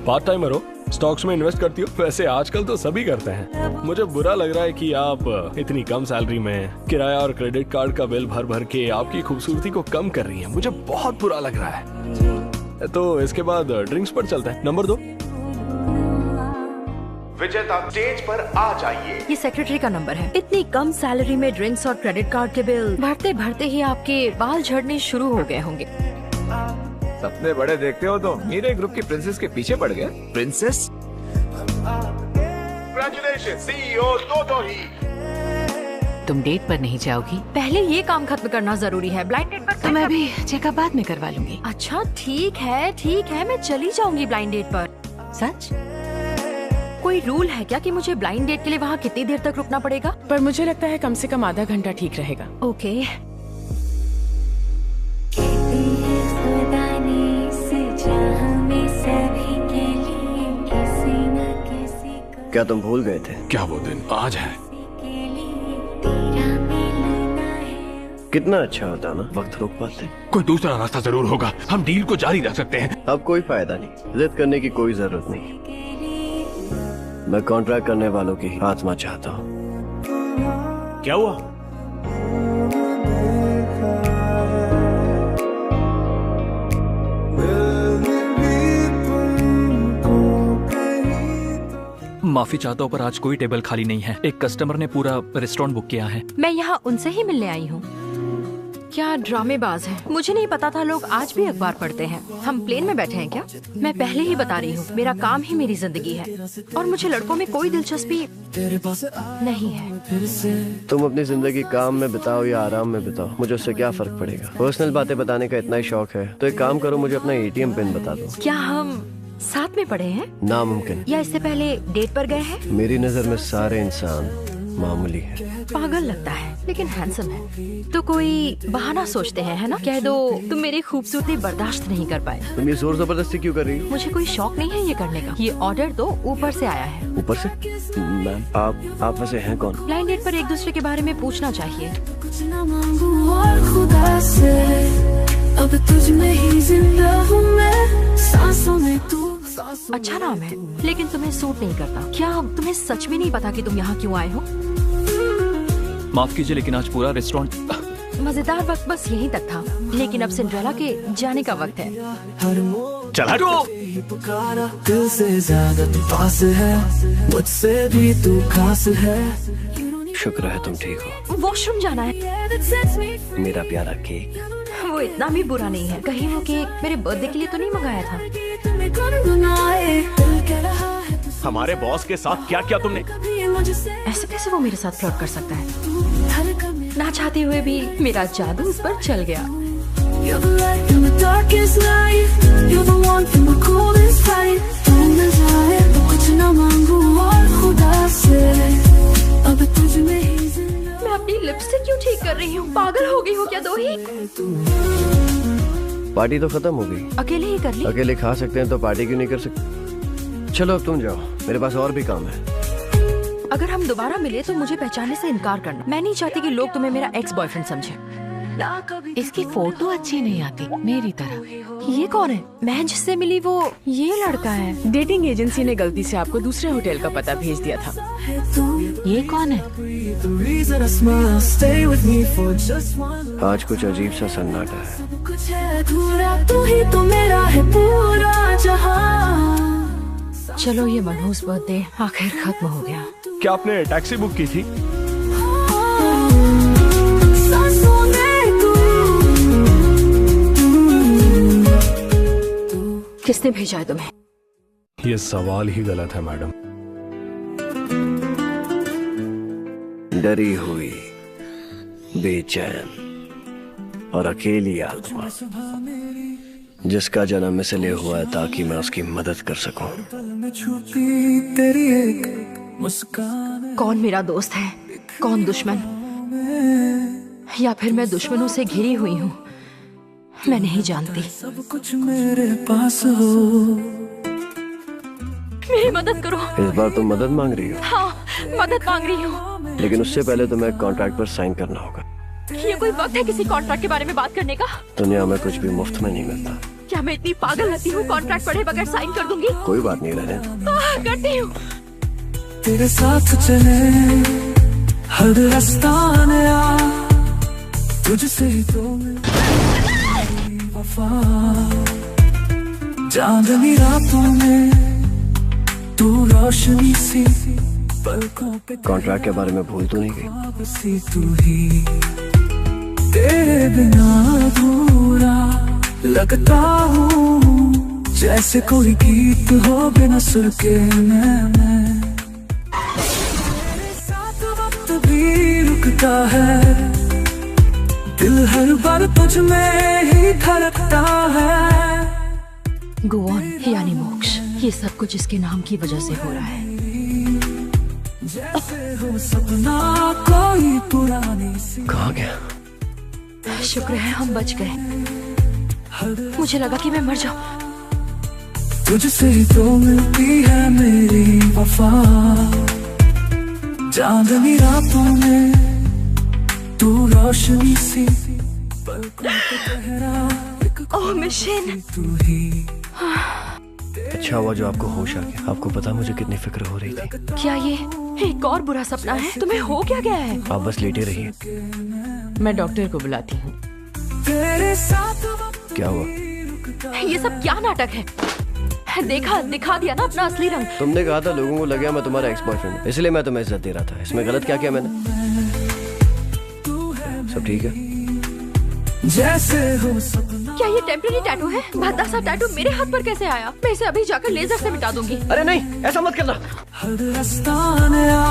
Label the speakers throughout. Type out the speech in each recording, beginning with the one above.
Speaker 1: Part timer हो, stocks में invest करती हो? वैसे आजकल तो सभी करते हैं। मुझे बुरा लग रहा है कि आप इतनी कम सैलरी में किराया और क्रेडिट कार्ड का बिल भर भर के आपकी खूबसूरती को कम कर रही हैं। मुझे बहुत बुरा लग रहा है। तो इसके बाद ड्रिंक्स पर चलते हैं। नंबर 2।
Speaker 2: विजेता स्टेज पर आ जाइए।
Speaker 3: ये सेक्रेटरी का नंबर है। इतनी कम सैलरी में ड्रिंक्स और क्रेडिट कार्ड के बिल भरते भरते ही आपके बाल झड़ने शुरू हो गए होंगे।
Speaker 4: सपने बड़े देखते हो तो मेरे ग्रुप की प्रिंसेस के पीछे पड़ गए। प्रिंसेस?
Speaker 2: कांग्रेचुलेशन सीईओ दोदोही।
Speaker 5: तुम डेट पर नहीं जाओगी?
Speaker 3: पहले ये काम खत्म करना जरूरी है। ब्लाइंड डेट पर
Speaker 5: तो मैं भी चेकअप बाद में करवा लूंगी।
Speaker 3: अच्छा ठीक है, मैं चली जाऊंगी ब्लाइंड डेट पर।
Speaker 5: सच?
Speaker 3: कोई रूल है क्या कि मुझे ब्लाइंड डेट के लिए वहाँ कितनी देर तक रुकना पड़ेगा?
Speaker 6: पर मुझे लगता है कम से कम आधा घंटा ठीक रहेगा।
Speaker 3: ओके।
Speaker 7: क्या तुम भूल गए थे?
Speaker 1: क्या वो दिन आज है?
Speaker 7: कितना अच्छा होता ना वक्त रोक पाते।
Speaker 1: कोई दूसरा रास्ता जरूर होगा, हम डील को जारी रख सकते हैं।
Speaker 7: अब कोई फायदा नहीं, जिद करने की कोई जरूरत नहीं। मैं कॉन्ट्रैक्ट करने वालों की आत्मा चाहता हूँ।
Speaker 8: क्या हुआ?
Speaker 9: माफी चाहता हूँ पर आज कोई टेबल खाली नहीं है। एक कस्टमर ने पूरा रेस्टोरेंट बुक किया है।
Speaker 3: मैं यहाँ उनसे ही मिलने आई हूँ। क्या ड्रामेबाज है। मुझे नहीं पता था लोग आज भी अखबार पढ़ते हैं। हम प्लेन में बैठे हैं क्या? मैं पहले ही बता रही हूँ, मेरा काम ही मेरी जिंदगी है और मुझे लड़कों में कोई दिलचस्पी नहीं है।
Speaker 7: तुम अपनी जिंदगी काम में बिताओ या आराम में बिताओ, मुझे उससे क्या फर्क पड़ेगा। पर्सनल बातें बताने का इतना ही शौक है तो एक काम करो, मुझे अपना ATM पिन बता दो।
Speaker 3: क्या हम साथ में पढ़े हैं?
Speaker 7: नामुमकिन।
Speaker 3: या इससे पहले डेट पर गए हैं?
Speaker 7: मेरी नजर में सारे इंसान मामूली है।
Speaker 3: पागल लगता है लेकिन हैंडसम है। तो कोई बहाना सोचते हैं, है ना? कह दो तुम मेरी खूबसूरती बर्दाश्त नहीं कर पाए।
Speaker 7: तुम ये जोर जबरदस्ती क्यों कर रही हो?
Speaker 3: मुझे कोई शौक नहीं है ये करने का। ये ऑर्डर तो ऊपर से आया है।
Speaker 7: ऊपर से? मैम आप वैसे हैं कौन?
Speaker 3: ब्लाइंड डेट पर एक दूसरे के बारे में पूछना चाहिए।
Speaker 10: कुछ ना मांगू और खुदा से, अब तुझ में ही जिंदा हूँ मैं, सांसों में तू।
Speaker 3: अच्छा नाम है लेकिन तुम्हें सूट नहीं करता। क्या तुम्हें सच में नहीं पता कि तुम यहाँ क्यों आए हो?
Speaker 9: माफ कीजिए लेकिन आज पूरा रेस्टोरेंट।
Speaker 3: मजेदार वक्त बस यहीं तक था, लेकिन अब सिंड्रेला के जाने का वक्त है।
Speaker 8: चला दो।
Speaker 10: दिल से ज्यादा तू पास है, मुझसे भी तू खास है।
Speaker 7: शुक्र है तुम ठीक हो।
Speaker 3: वॉशरूम जाना है।
Speaker 7: मेरा प्यारा केक।
Speaker 3: वो इतना भी बुरा नहीं है। कहीं वो केक मेरे बर्थडे के लिए तो नहीं मंगाया था?
Speaker 8: हमारे बॉस के साथ क्या किया तुमने?
Speaker 3: ऐसे कैसे वो मेरे साथ फ्लर्ट कर सकता है? ना चाहते हुए भी मेरा जादू उस पर चल गया। मैं अपनी लिपस्टिक क्यों ठीक कर रही हूँ? पागल हो गई हो क्या दोही?
Speaker 7: पार्टी तो खत्म हो गई।
Speaker 3: अकेले ही कर ली?
Speaker 7: अकेले खा सकते हैं तो पार्टी क्यों नहीं कर सकते? चलो अब तुम जाओ, मेरे पास और भी काम है।
Speaker 3: अगर हम दोबारा मिले तो मुझे पहचानने से इनकार करना। मैं नहीं चाहती कि लोग तुम्हें मेरा एक्स बॉयफ्रेंड समझे।
Speaker 5: इसकी फोटो अच्छी नहीं आती मेरी तरह।
Speaker 3: ये कौन है? मैं जिससे मिली वो ये लड़का है।
Speaker 6: डेटिंग एजेंसी ने गलती से आपको दूसरे होटल का पता भेज दिया था।
Speaker 5: ये कौन है?
Speaker 7: आज कुछ अजीब सा सन्नाटा है।
Speaker 3: चलो ये मनहूस बर्थडे आखिर खत्म हो गया।
Speaker 1: क्या आपने टैक्सी बुक की थी?
Speaker 3: किसने भेजा है तुम्हें?
Speaker 1: ये सवाल ही गलत है मैडम।
Speaker 7: डरी हुई, बेचैन और अकेली आत्मा जिसका जन्म इसलिए हुआ है ताकि मैं उसकी मदद कर सकूं।
Speaker 3: कौन मेरा दोस्त है, कौन दुश्मन, या फिर मैं दुश्मनों से घिरी हुई हूँ? मैं नहीं जानती।
Speaker 10: सब कुछ मेरे पास हो,
Speaker 3: मेरी मदद करो।
Speaker 7: इस बार तुम मदद मांग रही हो?
Speaker 3: हाँ, मदद मांग रही हूँ।
Speaker 7: लेकिन उससे पहले तुम्हें कॉन्ट्रैक्ट पर साइन करना होगा।
Speaker 3: ये कोई वक्त है किसी कॉन्ट्रैक्ट के बारे में बात करने का?
Speaker 7: दुनिया में कुछ भी मुफ्त में नहीं मिलता।
Speaker 3: क्या क्या मैं इतनी पागल लगती हूँ? कॉन्ट्रैक्ट पढ़े बगैर साइन कर दूंगी।
Speaker 7: कोई बात नहीं रहने।
Speaker 3: करती हूँ।
Speaker 10: तेरे साथ चले हर रास्ता नया, तुझसे ही तो मिली वफा। चांदनी रातों में तू रोशनी सी, पलकों पे
Speaker 7: कॉन्ट्रैक्ट के बारे में भूल तो नहीं गई?
Speaker 10: सी तू ही, तेरे बिना अधूरा लगता हूँ, जैसे कोई गीत हो बिना सुर के। मैं तेरे साथ वक्त भी रुकता है, दिल हर बार तुझ में ही धड़कता है।
Speaker 3: गो ऑन यानी मोक्ष, ये सब कुछ इसके नाम की वजह से हो रहा है।
Speaker 10: जैसे हो सपना कोई पुरानी सी।
Speaker 7: कहाँ गया?
Speaker 3: शुक्र है हम बच गए। मुझे लगा कि मैं मर जाऊं।
Speaker 10: तुझसे ही तो मिलती है मेरी वफा। चांदनी रातों में तू रोशनी सी, पलकों पे गहरा एक
Speaker 3: ओह मिशन,
Speaker 10: तू ही।
Speaker 7: अच्छा हुआ जो आपको होश आ गया। आपको पता मुझे कितनी फिक्र हो रही थी।
Speaker 3: क्या ये एक और बुरा सपना है? तुम्हें हो क्या गया है?
Speaker 7: आप बस लेटे रहिए।
Speaker 6: मैं डॉक्टर को बुलाती हूँ।
Speaker 10: तेरे साथ
Speaker 7: क्या हुआ?
Speaker 3: ये सब क्या नाटक है? दिखा दिया ना अपना असली रंग।
Speaker 7: तुमने कहा था लोगों को लगे मैं तुम्हारा एक्स बॉयफ्रेंड हूं, इसलिए मैं तुम्हें इज्जत दे रहा था। इसमें गलत क्या किया मैंने? सब ठीक है?
Speaker 10: जैसे हो सपना।
Speaker 3: क्या ये टेम्परेरी टैटू है? भद्दा सा टैटू मेरे हाथ पर कैसे आया? मैं इसे अभी जाकर लेजर से मिटा दूंगी।
Speaker 7: अरे नहीं, ऐसा मत करना।
Speaker 10: हर रास्ता नया,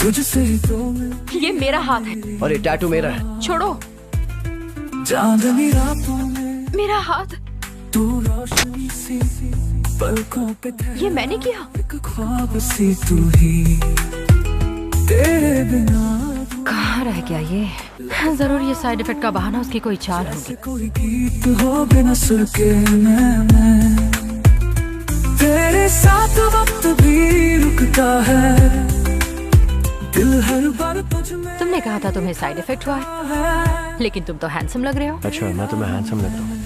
Speaker 10: तुझसे ही तो मिलती।
Speaker 3: ये मेरा हाथ है।
Speaker 7: और ये टैटू मेरा है।
Speaker 3: छोड़ो।
Speaker 10: चांदनी रातों में
Speaker 3: मेरा हाथ।
Speaker 10: तू रोशनी सी, पलकों पे
Speaker 3: ये मैंने किया।
Speaker 10: एक ख्वाब सी तू ही, तेरे बिना
Speaker 3: कहाँ रह गया ये? जरूर ये साइड इफेक्ट का बहाना, उसकी कोई चाल होगी।
Speaker 10: कोई गीत हो बिना सुर के। मैं तेरे साथ वक्त भी रुकता है, दिल हर बार तुझ में।
Speaker 3: तुमने कहा था तुम्हें साइड इफेक्ट हुआ है, लेकिन तुम तो हैंडसम लग रहे हो।
Speaker 7: अच्छा, मैं तुम्हें हैंडसम लग रहा हूँ?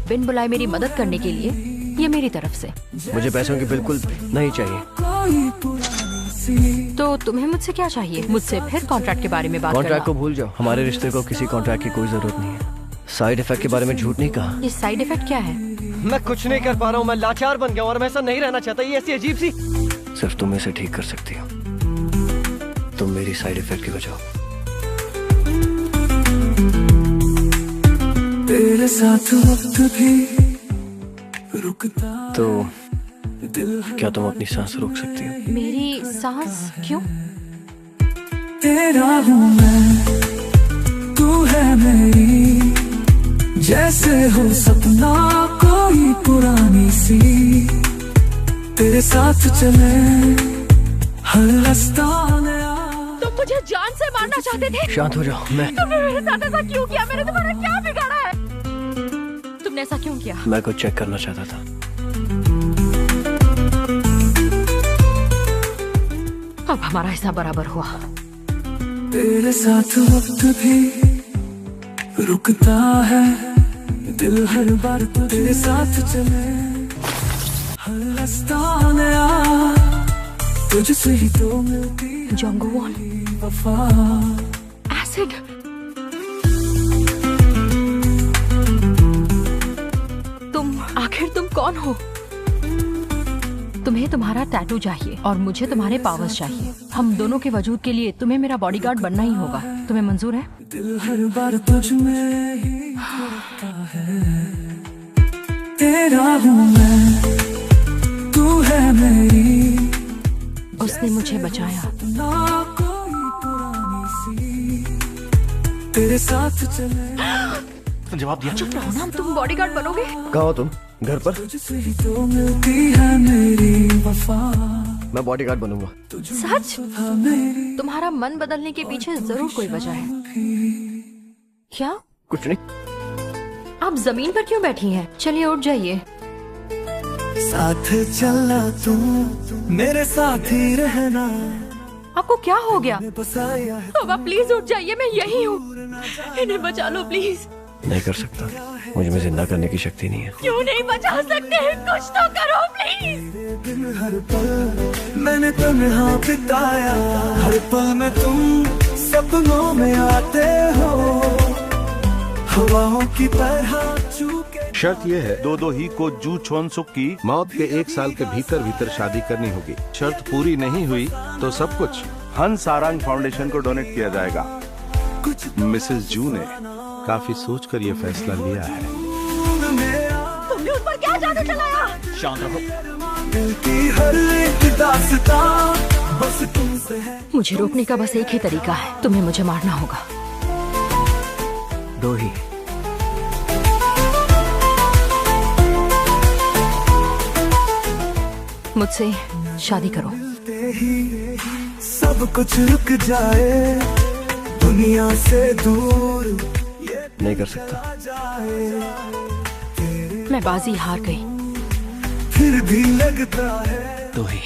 Speaker 3: बिन बुलाए मेरी मदद करने के लिए ये मेरी तरफ से।
Speaker 7: मुझे पैसों की बिल्कुल नहीं चाहिए।
Speaker 10: कोई पुरानी सी।
Speaker 3: तो तुम्हें मुझसे क्या चाहिए? मुझसे फिर कॉन्ट्रैक्ट के बारे में बात
Speaker 7: कॉन्ट्रैक्ट को
Speaker 3: करना।
Speaker 7: भूल जाओ। हमारे रिश्ते को किसी कॉन्ट्रैक्ट की कोई जरूरत नहीं है। साइड इफेक्ट के बारे में झूठ नहीं कहा।
Speaker 3: ये साइड इफेक्ट क्या है?
Speaker 7: मैं कुछ नहीं कर पा रहा हूँ, मैं लाचार बन गया हूँ और मैं ऐसा नहीं रहना चाहता। ये ऐसी अजीब सी। सिर्फ तुम इसे ठीक कर सकती हो। तुम मेरी साइड इफेक्ट की वजह हो।
Speaker 10: तेरे साथ वक्त भी रुकता।
Speaker 7: तो क्या तुम अपनी सांस रोक सकती हो?
Speaker 3: मेरी सांस? क्यों?
Speaker 10: तेरा हूँ मैं, तू है मेरी, जैसे हो सपना कोई पुरानी सी। तेरे साथ चले हर रास्ता नया।
Speaker 3: तुम मुझे जान से मारना चाहते थे?
Speaker 7: शांत हो जाओ। मैं
Speaker 3: तुमने मेरे साथ ऐसा क्यों किया? मैंने तुम्हारा क्या बिगाड़ा है? तुमने ऐसा क्यों किया?
Speaker 7: मैं कुछ चेक करना चाहता था।
Speaker 3: अब हमारा हिस्सा बराबर हुआ।
Speaker 10: तेरे साथ वक्त भी रुकता है, दिल हर बार तेरे साथ चले हर रास्ता नया, तुझसे ही तो मिलती
Speaker 3: जोंगवॉन
Speaker 10: वफा।
Speaker 3: एसिड। आखिर तुम कौन हो? तुम्हें तुम्हारा टैटू चाहिए और मुझे तुम्हारे पावर्स चाहिए। हम दोनों के वजूद के लिए तुम्हें मेरा बॉडीगार्ड बनना ही होगा। तुम्हें मंजूर है?
Speaker 10: दिल हर बार तुझ में ही होता है। तेरा हूँ मैं, तू है मेरी।
Speaker 3: उसने मुझे बचाया।
Speaker 10: ना कोई पुरानी सी, तेरे साथ चले।
Speaker 8: जवाब दिया।
Speaker 3: चुप रहो ना, तुम बॉडीगार्ड बनोगे।
Speaker 7: कहाँ हो तुम? घर पर?
Speaker 10: तुझसे ही तो मिलती है मेरी वफा।
Speaker 7: मैं बॉडीगार्ड बनूंगा।
Speaker 3: सच? तुम्हारा मन बदलने के पीछे जरूर कोई वजह है। क्या?
Speaker 7: कुछ नहीं।
Speaker 3: आप जमीन पर क्यों बैठी हैं? चलिए उठ जाइए।
Speaker 10: साथ चलना तू, मेरे साथ ही रहना।
Speaker 3: आपको क्या हो गया?
Speaker 10: बसाया है
Speaker 3: अब आप प्लीज उठ जाइए, मैं यही हूँ। इन्हें बचा लो प्लीज।
Speaker 7: नहीं कर सकता, मुझ में जिंदा करने की शक्ति नहीं है।
Speaker 3: क्यों नहीं बचा सकते हैं? कुछ तो करो प्लीज।
Speaker 10: हर पल मैंने तन्हा बिताया, हर पल में तुम सपनों में आते हो, हवाओं की तरह चूके।
Speaker 11: शर्त यह है दो ही को जू छोन सुक की मौत के 1 साल के भीतर भीतर शादी करनी होगी। शर्त पूरी नहीं हुई तो सब कुछ हंस सारंग फाउंडेशन को डोनेट किया जाएगा। मिसेस जू ने काफी सोचकर ये फैसला लिया है।
Speaker 3: तुमने उस पर क्या जादू चलाया?
Speaker 8: शांत रहो।
Speaker 3: मुझे रोकने का बस एक ही तरीका है, तुम्हें मुझे मारना होगा।
Speaker 9: दो ही।
Speaker 3: मुझसे शादी करो।
Speaker 10: सब कुछ रुक जाए, दुनिया से दूर
Speaker 7: नहीं कर सकता।
Speaker 3: मैं बाजी हार गई।
Speaker 10: फिर भी लगता है
Speaker 9: दो ही।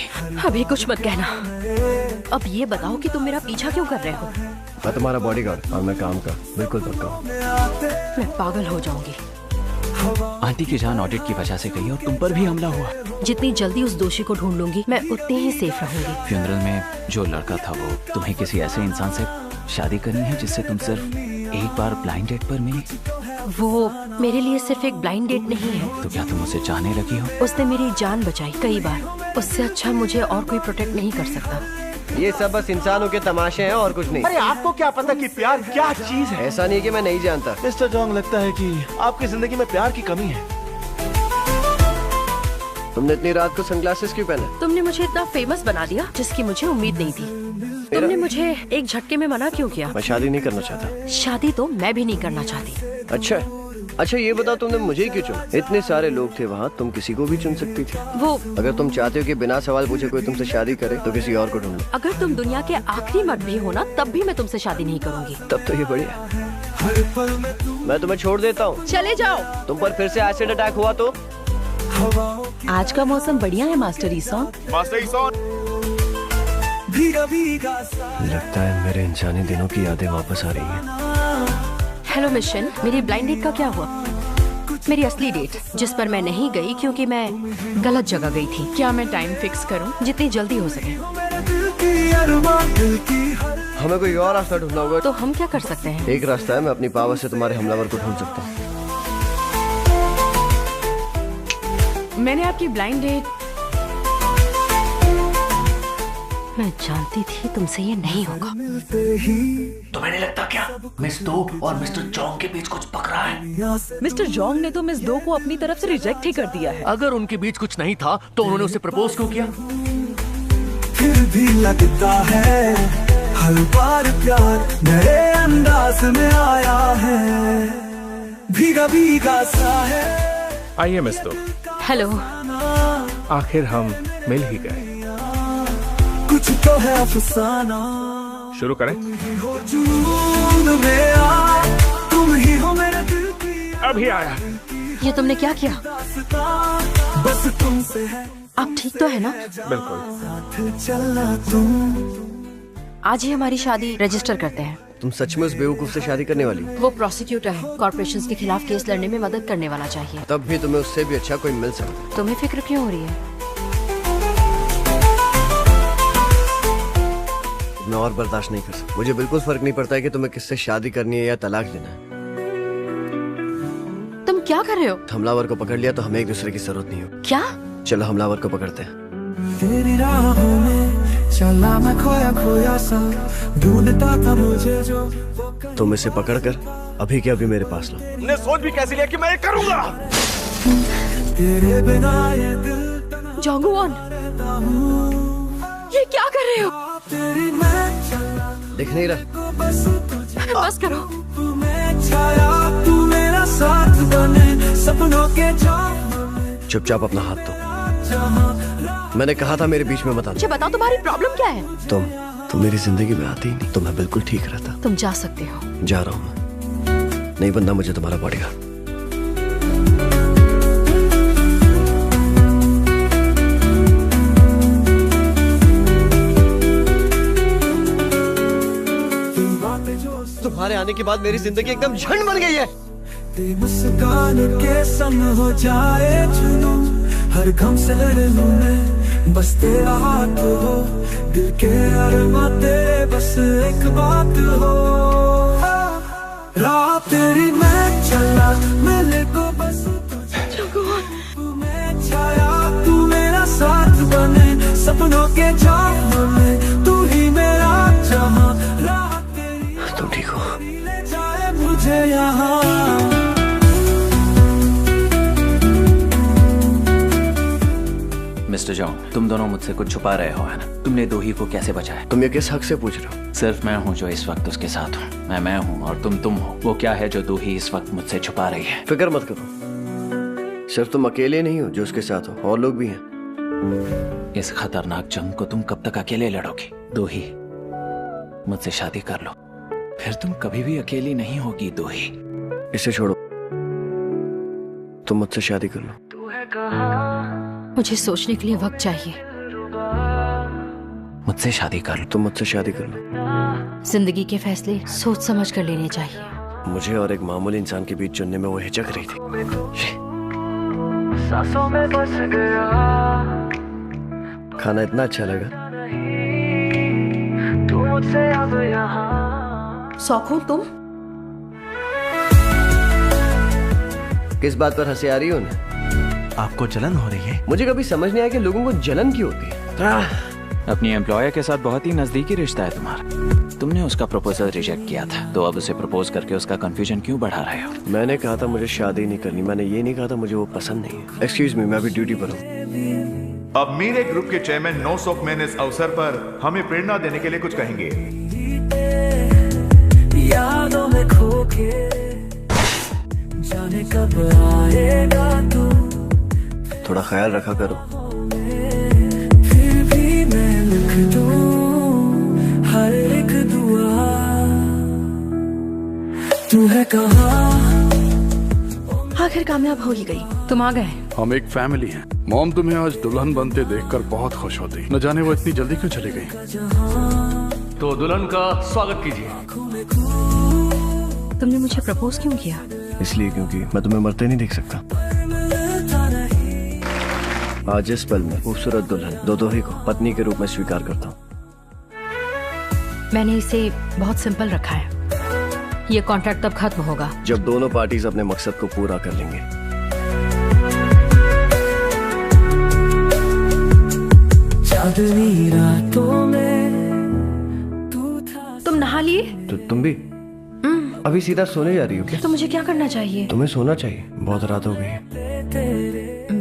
Speaker 3: अभी कुछ मत कहना। अब ये बताओ कि तुम मेरा पीछा क्यों कर रहे हो?
Speaker 7: मैं तुम्हारा बॉडीगार्ड और मैं काम का बिल्कुल पक्का हूँ।
Speaker 3: मैं पागल हो जाऊंगी।
Speaker 9: आंटी की जान ऑडिट की वजह से गई और तुम पर भी हमला हुआ।
Speaker 3: जितनी जल्दी उस दोषी को ढूंढ लूंगी, मैं उतनी ही सेफ रहूंगी।
Speaker 9: फ्यूनरल में जो लड़का था वो तुम्हें किसी ऐसे इंसान से शादी करनी है जिससे तुम सिर्फ एक बार ब्लाइंड डेट पर मिली।
Speaker 3: वो मेरे लिए सिर्फ एक ब्लाइंड डेट नहीं है।
Speaker 9: तो क्या तुम उसे चाहने लगी हो?
Speaker 3: उसने मेरी जान बचाई कई बार। उससे अच्छा मुझे और कोई प्रोटेक्ट नहीं कर सकता।
Speaker 7: ये सब बस इंसानों के तमाशे हैं और कुछ नहीं।
Speaker 8: अरे आपको क्या पता कि प्यार क्या चीज है?
Speaker 7: ऐसा नहीं कि मैं नहीं जानता।
Speaker 8: मिस्टर जोंग, लगता है कि आपकी जिंदगी में प्यार की कमी है।
Speaker 7: तुमने इतनी रात को सनग्लासेस क्यों पहने?
Speaker 3: तुमने मुझे इतना फेमस बना दिया जिसकी मुझे उम्मीद नहीं थी। तुमने मुझे एक झटके में मना क्यों किया?
Speaker 7: मैं शादी नहीं करना चाहता।
Speaker 3: शादी तो मैं भी नहीं करना चाहती।
Speaker 7: अच्छा ये बताओ, तुमने मुझे क्यों चुना? इतने सारे लोग थे वहाँ, तुम किसी को भी चुन सकती थी।
Speaker 3: वो
Speaker 7: अगर तुम चाहते हो कि बिना सवाल पूछे कोई तुमसे शादी करे तो किसी और को ढूंढो।
Speaker 3: अगर तुम दुनिया के आखिरी मर्द भी हो ना, तब भी मैं तुमसे शादी नहीं करूंगी।
Speaker 7: तब तो ये बढ़िया। मैं तुम्हें छोड़ देता हूँ।
Speaker 3: चले जाओ।
Speaker 7: तुम पर फिर से एसिड अटैक हुआ तो?
Speaker 6: आज का मौसम बढ़िया है मास्टर ईसॉन।
Speaker 7: लगता है मेरे इंसानी दिनों की यादें वापस आ रही हैं।
Speaker 3: हेलो मिशन, मेरी ब्लाइंड डेट का क्या हुआ? मेरी असली डेट जिस पर मैं नहीं गई क्योंकि मैं गलत जगह गई थी।
Speaker 6: क्या मैं टाइम फिक्स करूं?
Speaker 3: जितनी जल्दी हो सके।
Speaker 7: हमें कोई और रास्ता ढूंढना होगा।
Speaker 3: तो हम क्या कर सकते हैं?
Speaker 7: एक रास्ता है, मैं अपनी पावर से तुम्हारे हमलावर को ढूंढ सकता हूँ।
Speaker 6: मैंने आपकी ब्लाइंड डेट।
Speaker 3: मैं जानती थी तुमसे ये नहीं होगा।
Speaker 8: तुम्हें नहीं लगता क्या मिस दो और मिस्टर जोंग के बीच कुछ पक रहा है?
Speaker 6: मिस्टर जोंग ने तो मिस दो को अपनी तरफ से रिजेक्ट ही कर दिया है।
Speaker 8: अगर उनके बीच कुछ नहीं था तो उन्होंने उसे प्रपोज क्यों किया?
Speaker 10: फिर भी लगता है हर बार प्यार नए अंदाज में आया है, भीगा भीगा सा है।
Speaker 1: आइए मिस दो।
Speaker 3: हेलो।
Speaker 1: आखिर हम मिल ही गए।
Speaker 10: कुछ तो है अफसाना।
Speaker 1: शुरू करें?
Speaker 10: हो जुनून में आ, तुम ही हो मेरे दिल की।
Speaker 1: अभी आया।
Speaker 3: ये तुमने क्या किया?
Speaker 10: बस तुमसे है।
Speaker 3: आप ठीक तो है ना?
Speaker 1: बिल्कुल।
Speaker 10: साथ चलना तुम।
Speaker 3: आज ही हमारी शादी रजिस्टर करते हैं।
Speaker 7: तुम सच में उस बेवकूफ से शादी करने वाली?
Speaker 3: वो प्रोसिक्यूटर है, कॉर्पोरेशंस के खिलाफ केस लड़ने में मदद करने वाला चाहिए।
Speaker 7: तब भी तुम्हें उससे भी अच्छा कोई मिल सकता।
Speaker 3: तुम्हें फिक्र क्यों हो रही है?
Speaker 7: मैं और बर्दाश्त नहीं कर सकता। मुझे बिल्कुल फर्क नहीं पड़ता है कि तुम्हें किससे शादी करनी है या तलाक लेना है।
Speaker 3: तुम क्या कर रहे हो?
Speaker 7: हमलावर को पकड़ लिया तो हमें एक दूसरे की जरूरत नहीं होगी।
Speaker 3: क्या?
Speaker 7: चलो हमलावर को पकड़ते हैं।
Speaker 10: तेरी राहों में चला मैं खोया खोया सा, ढूंढता था मुझे जो।
Speaker 7: तुम इसे पकड़कर अभी के अभी मेरे पास लो।
Speaker 8: तुमने सोच भी कैसे लिया कि मैं ये करूंगा?
Speaker 10: तेरे बिना ये दिल
Speaker 3: जोंगवॉन, ये क्या कर रहे हो?
Speaker 10: तेरी मैं चला
Speaker 7: दिख नहीं रहा?
Speaker 3: बस करो।
Speaker 10: तुम्हें छाया, तू मेरा साथ बने सपनों के जाम।
Speaker 7: चुपचाप अपना हाथ दो। मैंने कहा था मेरे बीच में मत आना।
Speaker 3: मुझे बताओ तुम्हारी प्रॉब्लम क्या है?
Speaker 7: तुम मेरी जिंदगी में आती ही नहीं तो मैं बिल्कुल ठीक रहता।
Speaker 3: तुम जा सकते हो।
Speaker 7: जा रहा हूँ मैं। नहीं बनना मुझे तुम्हारा बॉडीगार्ड। तुम्हारे आने के बाद मेरी जिंदगी एकदम झंड बन गई है।
Speaker 10: तेरी मुस्कान के संग हो जाए जुनून, हर गम से लड़ लूं मैं, बस तेरा हाथ हो, दिल के अरमा तेरे बस एक बात हो। राह तेरी मैं चला, मिले को बस तू मैं छाया, तू मेरा साथ बने, सपनों के जाम में तू ही मेरा जहां। राह तेरी
Speaker 7: तुम ठीक हो?
Speaker 10: ले जाए मुझे यहाँ।
Speaker 9: मिस्टर जॉन्ग, तुम दोनों मुझसे कुछ छुपा रहे हो है ना? तुमने दोही को कैसे बचाया?
Speaker 7: तुम ये किस हक से पूछ रहे हो?
Speaker 9: सिर्फ मैं हूँ जो इस वक्त उसके साथ हूँ। मैं हूँ और तुम हो। वो क्या है जो दोही इस वक्त मुझसे छुपा रही है?
Speaker 7: फिक्र मत करो, सिर्फ तुम अकेले नहीं हो जो उसके साथ हो, और लोग भी हैं।
Speaker 9: इस खतरनाक जंग को तुम कब तक अकेले लड़ोगी? दोही, मुझसे शादी कर लो, फिर तुम कभी भी अकेली नहीं होगी। दोही,
Speaker 7: इसे छोड़ो, तुम मुझसे शादी कर लो।
Speaker 3: मुझे सोचने के लिए वक्त चाहिए।
Speaker 9: मुझसे शादी कर लो।
Speaker 7: तुम मुझसे शादी कर लो।
Speaker 3: जिंदगी के फैसले सोच समझ कर लेने चाहिए।
Speaker 7: मुझे और एक मामूली इंसान के बीच चुनने में वो हिचक रही थी।
Speaker 10: सांसों में बस गया,
Speaker 7: खाना इतना अच्छा लगा।
Speaker 10: तू मुझसे अब यहाँ।
Speaker 3: शौक हो तुम?
Speaker 7: किस बात पर हंसी आ रही हो ना?
Speaker 11: आपको जलन हो रही है?
Speaker 7: मुझे कभी समझ नहीं आया कि लोगों को जलन क्यों होती है।
Speaker 9: अपनी एम्प्लॉयर के साथ बहुत ही नजदीकी रिश्ता है तुम्हारा। तुमने उसका प्रपोजल रिजेक्ट किया था, तो अब उसे प्रपोज करके उसका कंफ्यूजन क्यों बढ़ा रहे हो?
Speaker 7: मैंने कहा था मुझे शादी नहीं करनी, मैंने ये नहीं कहा था मुझे वो पसंद नहीं है। एक्सक्यूज मी, मैं अभी ड्यूटी पर हूँ।
Speaker 2: अब मेरे ग्रुप के चेयरमैन नो सोकमैन इस अवसर पर हमें प्रेरणा देने के लिए कुछ कहेंगे।
Speaker 10: यादों में खो के जाने कब आएगा तू,
Speaker 7: थोड़ा ख्याल रखा करो।
Speaker 10: फिर भी मैं लिख दूं हर एक दुआ, तू है कहाँ।
Speaker 3: आखिर कामयाब हो ही गई। तुम आ गए।
Speaker 12: हम एक फैमिली हैं। मॉम तुम्हें आज दुल्हन बनते देखकर बहुत खुश होती, न जाने वो इतनी जल्दी क्यों चली गई।
Speaker 8: तो दुल्हन का स्वागत कीजिए।
Speaker 3: तुमने मुझे प्रपोज क्यों किया?
Speaker 7: इसलिए क्योंकि मैं तुम्हें मरते नहीं देख सकता। आज इस पल में खूबसूरत दुल्हन दोही को पत्नी के रूप में स्वीकार करता हूँ।
Speaker 3: मैंने इसे बहुत सिंपल रखा है। ये कॉन्ट्रैक्ट तब खत्म होगा
Speaker 7: जब दोनों पार्टीज अपने मकसद को पूरा कर लेंगे।
Speaker 10: चांदनी रातों में
Speaker 3: तुम नहा लिए?
Speaker 7: तो तुम भी अभी सीधा सोने जा रही हो क्या?
Speaker 3: तो मुझे क्या करना चाहिए?
Speaker 7: तुम्हें सोना चाहिए, बहुत रात हो गई है।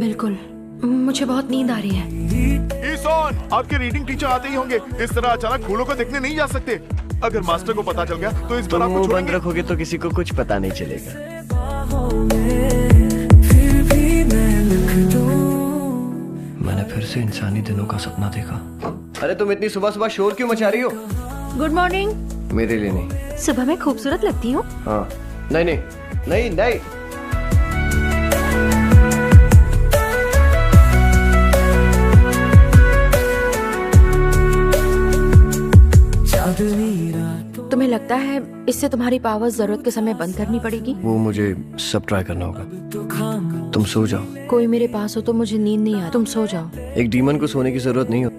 Speaker 3: बिल्कुल, मुझे बहुत नींद आ रही है।
Speaker 2: ईसोन, आपके रीडिंग टीचर आते ही होंगे। इस तरह अचानक फूलों को देखने नहीं जा सकते। अगर मास्टर को पता चल गया तो इस बार
Speaker 7: तुम
Speaker 2: आपको
Speaker 7: मुंह बंद
Speaker 2: छोड़ेंगे।
Speaker 7: रखोगे तो किसी को कुछ पता नहीं चलेगा।
Speaker 10: फिर भी मैं लिख दूं।
Speaker 7: मैंने फिर से इंसानी दिनों का सपना देखा। अरे तुम इतनी सुबह सुबह शोर क्यों मचा रही हो?
Speaker 3: Good morning.
Speaker 7: मेरे लिए नहीं।
Speaker 3: सुबह मैं खूबसूरत लगती हूँ?
Speaker 7: हाँ, नहीं नहीं नहीं नहीं।
Speaker 3: तुम्हें लगता है इससे तुम्हारी पावर जरूरत के समय बंद करनी पड़ेगी?
Speaker 7: वो मुझे सब ट्राई करना होगा। तुम सो जाओ।
Speaker 3: कोई मेरे पास हो तो मुझे नींद नहीं आती। तुम सो जाओ।
Speaker 7: एक डीमन को सोने की जरूरत नहीं हो।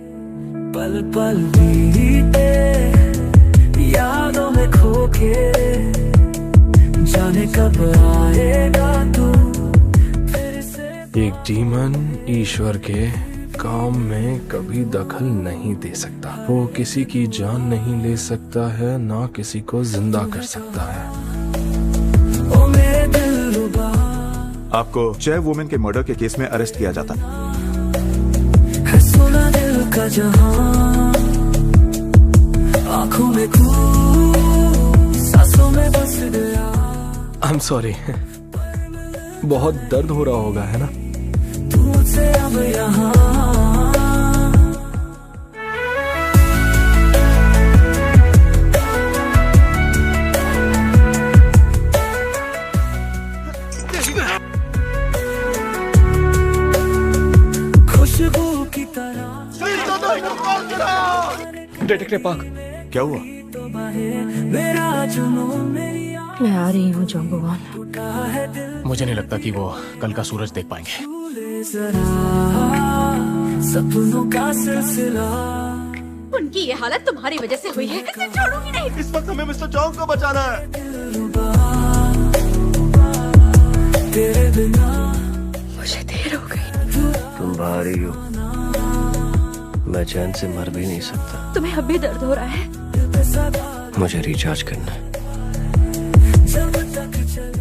Speaker 10: पल पल बीते यादों में खो के जाने कब आएगा तू फिर से।
Speaker 1: एक डीमन ईश्वर के काम में कभी दखल नहीं दे सकता। वो किसी की जान नहीं ले सकता है, ना किसी को जिंदा कर सकता है।
Speaker 10: ओ मेरे दिलरुबा,
Speaker 2: आपको चेयर वुमेन के मर्डर के केस में अरेस्ट किया जाता
Speaker 10: है सोना दिल का जहां, आंखों में खून सांसों में बस गया।
Speaker 1: आई एम सॉरी, बहुत दर्द हो रहा होगा है ना?
Speaker 10: तू मुझसे अब यहाँ। खुशबू की तरह।
Speaker 1: डिटेक्टिव पार्क,
Speaker 2: क्या हुआ?
Speaker 10: मेरा जुनून मेरी
Speaker 3: मैं आ रही हूँ जंबुवान।
Speaker 8: मुझे नहीं लगता कि वो कल का सूरज देख पाएंगे।
Speaker 10: सपनों का सिलसिला।
Speaker 3: उनकी ये हालत तुम्हारी वजह से हुई है, इसे छोड़ूंगी नहीं।
Speaker 2: इस वक्त हमें मिस्टर जॉन्ग को बचाना है।
Speaker 10: तेरे बिना
Speaker 3: मुझे देर हो गई।
Speaker 7: तुम बाहर ही हो, मैं चैन से मर भी नहीं सकता।
Speaker 3: तुम्हें अब भी दर्द हो रहा है?
Speaker 7: मुझे रिचार्ज करना है।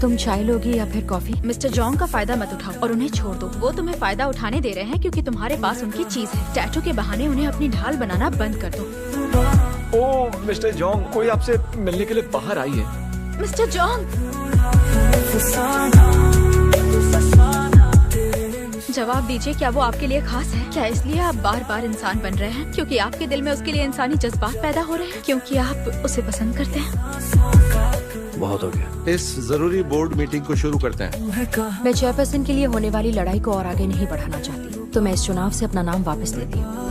Speaker 3: तुम चाय लोगी या फिर कॉफी?
Speaker 13: मिस्टर जॉन्ग का फायदा मत उठाओ और उन्हें छोड़ दो। वो तुम्हें फायदा उठाने दे रहे हैं क्योंकि तुम्हारे पास उनकी चीज है। टैटू के बहाने उन्हें अपनी ढाल बनाना बंद कर दो।
Speaker 4: ओ मिस्टर जॉन्ग, कोई आपसे मिलने के लिए बाहर आई है।
Speaker 13: मिस्टर जॉन्ग, जवाब दीजिए, क्या वो आपके लिए खास है? क्या इसलिए आप बार बार इंसान बन रहे हैं क्योंकि आपके दिल में उसके लिए इंसानी जज्बात पैदा हो रहे हैं, क्योंकि आप उसे पसंद करते हैं?
Speaker 7: बहुत हो गया।
Speaker 11: इस जरूरी बोर्ड मीटिंग को शुरू करते हैं।
Speaker 3: मैं चेयरपर्सन के लिए होने वाली लड़ाई को और आगे नहीं बढ़ाना चाहती, तो मैं इस चुनाव से अपना नाम वापस लेती हूँ।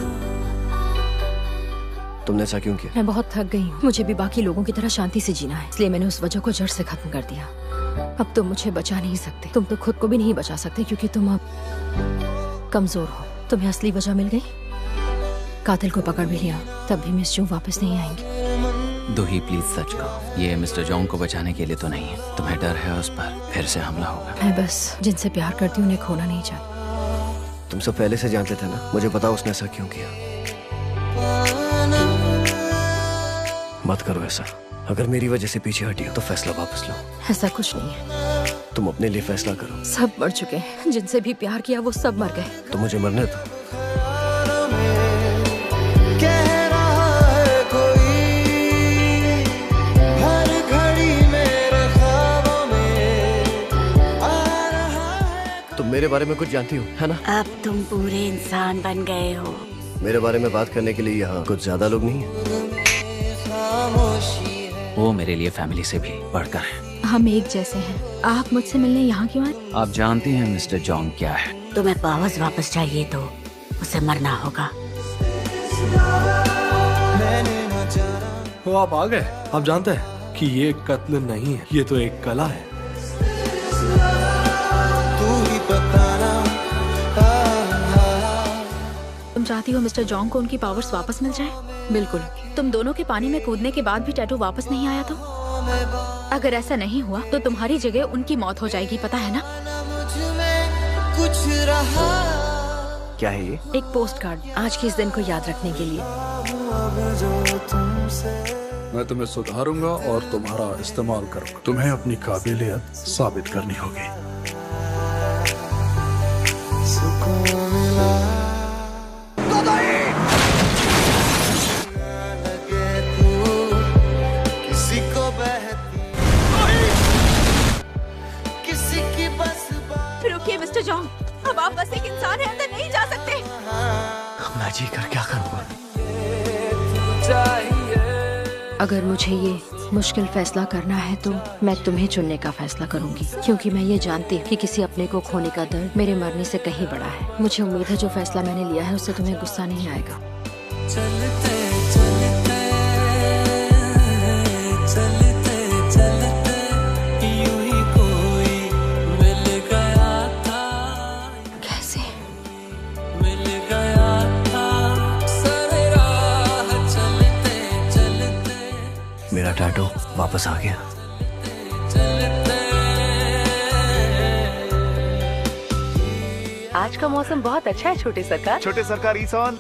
Speaker 7: तुमने ऐसा क्यों किया?
Speaker 3: मैं बहुत थक गई हूँ। मुझे भी बाकी लोगों की तरह शांति से जीना है, इसलिए मैंने उस वजह को जड़ से खत्म कर दिया। अब तुम मुझे बचा नहीं सकते। तुम तो खुद को भी नहीं बचा सकते क्योंकि तुम अब कमजोर हो। तुम्हें असली वजह मिल गई, कातिल को पकड़ भी लिया, तब भी मिस जू वापस नहीं आएंगे।
Speaker 9: दूही प्लीज सच कहो, ये मिस्टर जॉन्ग को बचाने के लिए तो नहीं है। तुम्हें डर है उस पर फिर से हमला होगा?
Speaker 3: मैं बस जिनसे प्यार करती हूँ उन्हें खोना नहीं चाहती।
Speaker 7: तुम सब पहले से जानते थे ना, मुझे पता उसने ऐसा क्यों किया। मत करो ऐसा। अगर मेरी वजह से पीछे हटी हो तो फैसला वापस लो।
Speaker 3: ऐसा कुछ नहीं है।
Speaker 7: तुम अपने लिए फैसला करो।
Speaker 3: सब मर चुके हैं, जिनसे भी प्यार किया वो सब मर गए।
Speaker 7: तो मुझे मरने दो। तुम मेरे बारे में कुछ जानती हो, है ना?
Speaker 14: अब तुम पूरे इंसान बन गए हो।
Speaker 7: मेरे बारे में बात करने के लिए यहाँ कुछ ज्यादा लोग नहीं है।
Speaker 9: वो मेरे लिए फैमिली से भी बढ़कर है।
Speaker 13: हम एक जैसे हैं। आप मुझसे मिलने यहाँ क्यों आए?
Speaker 9: आप जानती हैं मिस्टर जॉन्ग क्या है?
Speaker 14: तुम्हें पावर्स वापस चाहिए तो उसे मरना होगा।
Speaker 1: तो आप आ गए। आप जानते हैं कि ये कत्ल नहीं है, ये तो एक कला है।
Speaker 13: तुम चाहती हो मिस्टर जॉन्ग को उनकी पावर्स वापस मिल जाए?
Speaker 3: बिल्कुल।
Speaker 13: तुम दोनों के पानी में कूदने के बाद भी टैटू वापस नहीं आया तो? अगर ऐसा नहीं हुआ तो तुम्हारी जगह उनकी मौत हो जाएगी, पता है ना?
Speaker 7: क्या है ये?
Speaker 3: एक पोस्ट कार्ड, आज के इस दिन को याद रखने के लिए।
Speaker 12: मैं तुम्हें सुधारूंगा और तुम्हारा इस्तेमाल करूंगा। तुम्हें अपनी काबिलियत साबित करनी होगी।
Speaker 13: रुकिए मिस्टर जॉन्ग, अब आप बस एक इंसान हैं, अंदर नहीं जा सकते।
Speaker 7: मैं जी कर क्या करूँगा?
Speaker 3: अगर मुझे ये मुश्किल फैसला करना है तो मैं तुम्हें चुनने का फैसला करूंगी, क्योंकि मैं ये जानती हूँ कि किसी अपने को खोने का दर्द मेरे मरने से कहीं बड़ा है। मुझे उम्मीद है जो फैसला मैंने लिया है उससे तुम्हें गुस्सा नहीं आएगा।
Speaker 10: चलते चलते चलते चलते यूं ही कोई मिल गया था।
Speaker 3: कैसे
Speaker 10: मिल गया था सारे राह चलते चलते।
Speaker 7: मेरा टैटू वापस आ गया।
Speaker 5: आज का मौसम बहुत अच्छा है छोटे सरकार।
Speaker 2: छोटे सरकार ईसान।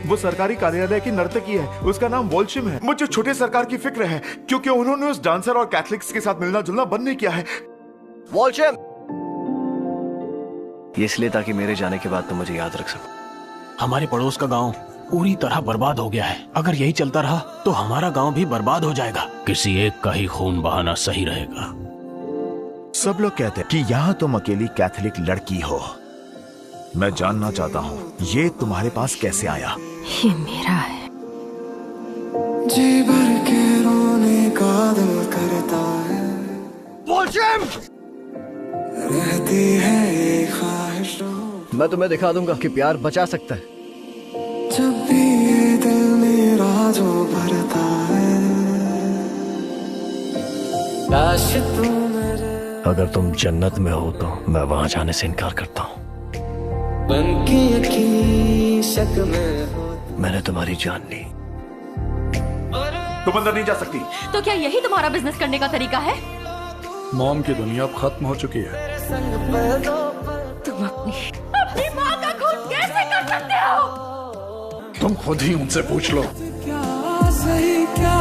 Speaker 2: वो सरकारी कार्यालय की नर्तकी है, उसका नाम वॉल्शिम है। मुझे छोटे सरकार की फिक्र है क्योंकि उन्होंने उस डांसर और कैथलिक्स के साथ मिलना जुलना बंद नहीं किया है।
Speaker 7: वॉल्शिम! ये इसलिए ताकि मेरे जाने के बाद तुम मुझे याद रख सको।
Speaker 8: हमारे पड़ोस का गांव पूरी तरह बर्बाद हो गया है। अगर यही चलता रहा तो हमारा गांव भी बर्बाद हो जाएगा। किसी एक का ही खून बहाना सही रहेगा।
Speaker 2: सब लोग कहते हैं कि यहाँ तुम अकेली कैथलिक लड़की हो। मैं जानना चाहता हूँ ये तुम्हारे पास कैसे आया?
Speaker 3: ये मेरा है।
Speaker 10: जी भर के रोने का दिल करता है।
Speaker 2: वॉल्शिम!
Speaker 10: रहती है ये ख्वाहिश।
Speaker 7: मैं तुम्हें दिखा दूंगा कि प्यार बचा सकता है।
Speaker 10: जब भी ये दिल मेरा जो भरता है, काश तू मेरे
Speaker 7: अगर तुम जन्नत में हो तो मैं वहां जाने से इनकार करता हूँ।
Speaker 10: बनके शक में हो,
Speaker 7: मैंने तुम्हारी जान ली।
Speaker 2: तुम अंदर नहीं जा सकती।
Speaker 3: तो क्या यही तुम्हारा बिजनेस करने का तरीका है?
Speaker 12: मॉम की दुनिया अब खत्म हो चुकी है।
Speaker 3: तुम अपनी माँ का खून कैसे कर सकते हो?
Speaker 12: तुम खुद ही उनसे पूछ लो।
Speaker 10: क्या सही क्या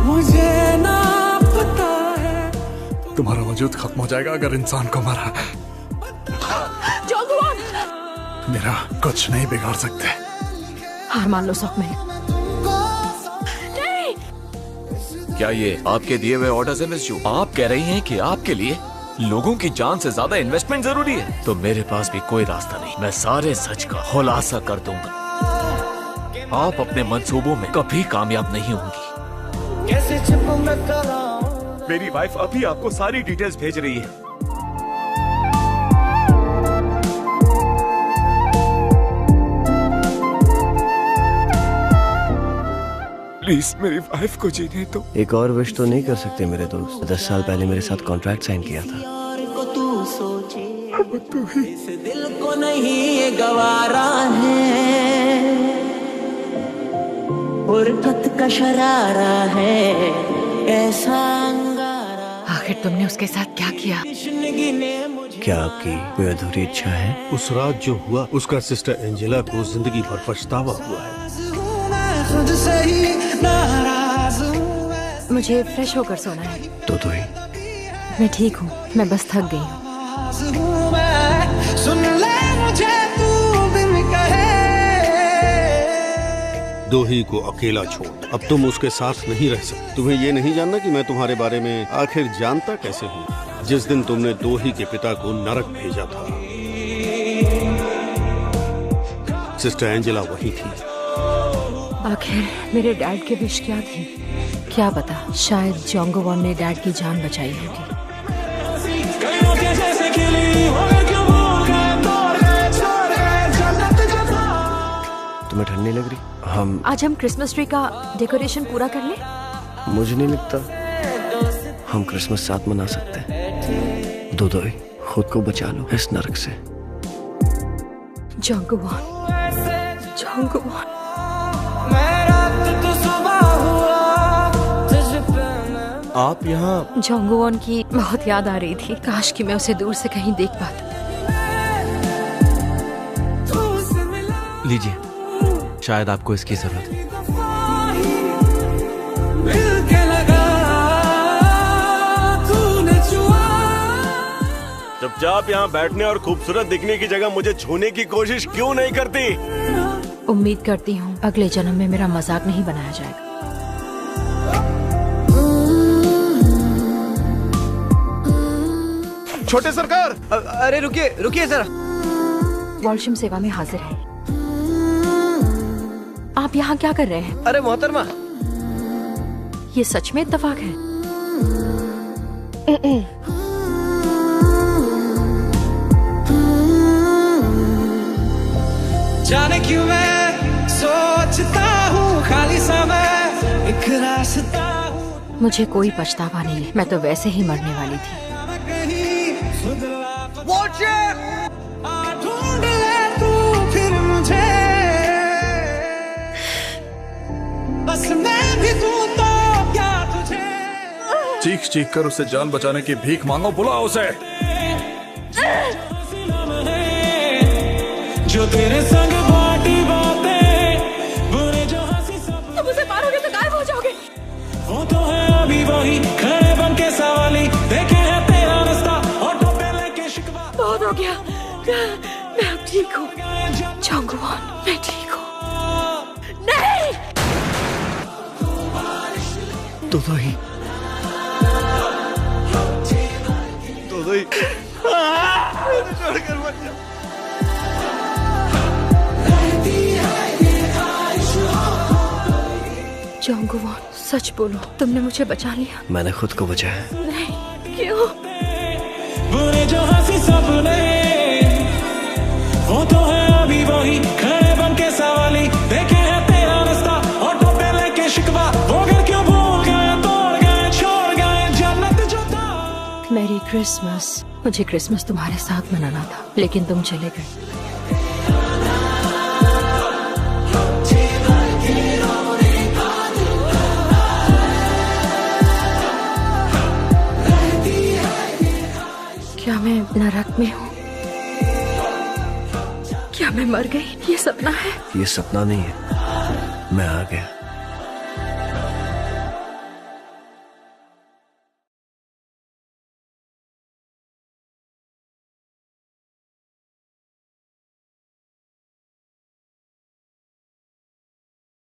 Speaker 10: मुझे ना पता है।
Speaker 12: तुम्हारा वजूद खत्म हो जाएगा अगर इंसान को मारा। मेरा कुछ नहीं बिगाड़ सकते।
Speaker 3: हार मान लो सौखमेल।
Speaker 4: क्या ये आपके दिए हुए ऑर्डर्स है मिस जू? आप कह रही हैं कि आपके लिए लोगों की जान से ज्यादा इन्वेस्टमेंट जरूरी है? तो मेरे पास भी कोई रास्ता नहीं, मैं सारे सच का खुलासा कर दूंगा। आप अपने मंसूबों में कभी कामयाब नहीं होंगी।
Speaker 10: कैसे चुप मैं कराऊं?
Speaker 2: मेरी वाइफ अभी आपको सारी डिटेल्स भेज रही है। प्लीज मेरी वाइफ को जीने दो।
Speaker 7: एक और विश तो नहीं कर सकते मेरे दोस्त? 10 साल पहले मेरे साथ कॉन्ट्रैक्ट साइन किया था।
Speaker 10: तू सोचे इस दिल को नहीं ये गवारा है, उर्फत का शरारा है ऐसा अंगारा।
Speaker 5: आखिर तुमने उसके साथ क्या किया?
Speaker 7: क्या आपकी कोई अधूरी इच्छा है?
Speaker 11: उस रात जो हुआ उसका सिस्टर एंजेला को जिंदगी भर पछतावा हुआ है।
Speaker 10: खुद से ही नाराज हूं।
Speaker 3: मुझे फ्रेश होकर सोना है।
Speaker 7: तो ही
Speaker 3: मैं ठीक हूँ, मैं बस थक गई हूँ।
Speaker 10: सुन ले मुझे तू बिन कहे।
Speaker 11: दोही को अकेला छोड़, अब तुम उसके साथ नहीं रह सकते। तुम्हें ये नहीं जानना कि मैं तुम्हारे बारे में आखिर जानता कैसे हूँ। जिस दिन तुमने दोही के पिता को नरक भेजा था, सिस्टर एंजेला वही थी।
Speaker 3: आखिर मेरे डैड के विश क्या थी? क्या पता, शायद जोंगो वॉन ने डैड की जान बचाई होगी।
Speaker 7: तुम्हें ठंड नहीं लग रही?
Speaker 3: आज हम क्रिसमस ट्री का डेकोरेशन पूरा कर लें?
Speaker 7: मुझे नहीं लगता हम क्रिसमस साथ मना सकते हैं। दोही, खुद को बचा लो इस नरक से।
Speaker 3: जोंगो वॉन।
Speaker 7: आप यहाँ?
Speaker 3: जोंगो वॉन की बहुत याद आ रही थी। काश कि मैं उसे दूर से कहीं देख पाता।
Speaker 9: लीजिए, शायद आपको इसकी जरूरत है।
Speaker 2: चुपचाप यहाँ बैठने और खूबसूरत दिखने की जगह मुझे छूने की कोशिश क्यों नहीं करती?
Speaker 3: उम्मीद करती हूँ अगले जन्म में मेरा मजाक नहीं बनाया जाएगा।
Speaker 2: छोटे सरकार,
Speaker 7: अरे रुकिए जरा।
Speaker 3: वॉल्शिम सेवा में हाजिर है। आप यहाँ क्या कर रहे हैं?
Speaker 7: अरे मोहतरमा,
Speaker 3: ये सच में इत्तेफाक है?
Speaker 10: जाने क्यों मैं सोचता हूँ खाली समय एक रास्ता हूँ।
Speaker 3: मुझे कोई पछतावा नहीं है, मैं तो वैसे ही मरने वाली थी।
Speaker 10: ढूंढ ले तू फिर मुझे, बस मैं भी तू तो क्या तुझे।
Speaker 12: चीख कर उसे जान बचाने की भीख मांगो, बुलाओ उसे।
Speaker 10: जो तेरे संग बाटी बातें, बुरे जो हंसी सब।
Speaker 3: तुम उसे मारोगे तो गायब हो जाओगे।
Speaker 10: वो तो है अभी वही खड़े बन के सवाली, देखे है तेरा रास्ता ऑटो पे लेके शिकवा।
Speaker 3: बहुत हो गया, मैं अब ठीक हूँ। जोंगो वॉन, मैं ठीक हूँ। नहीं,
Speaker 7: दोही। छोड़कर मत जाओ।
Speaker 3: जोंगो वॉन, सच बोलो, तुमने मुझे बचा लिया?
Speaker 7: मैंने खुद को बचाया।
Speaker 3: नहीं, क्यों?
Speaker 10: बुरे जो हंसी सपने, वो तो
Speaker 3: क्रिसमस, मुझे क्रिसमस तुम्हारे साथ मनाना था, लेकिन तुम चले गए। क्या मैं नरक में हूँ? क्या मैं मर गई? ये सपना है?
Speaker 7: ये सपना नहीं है, मैं आ गया।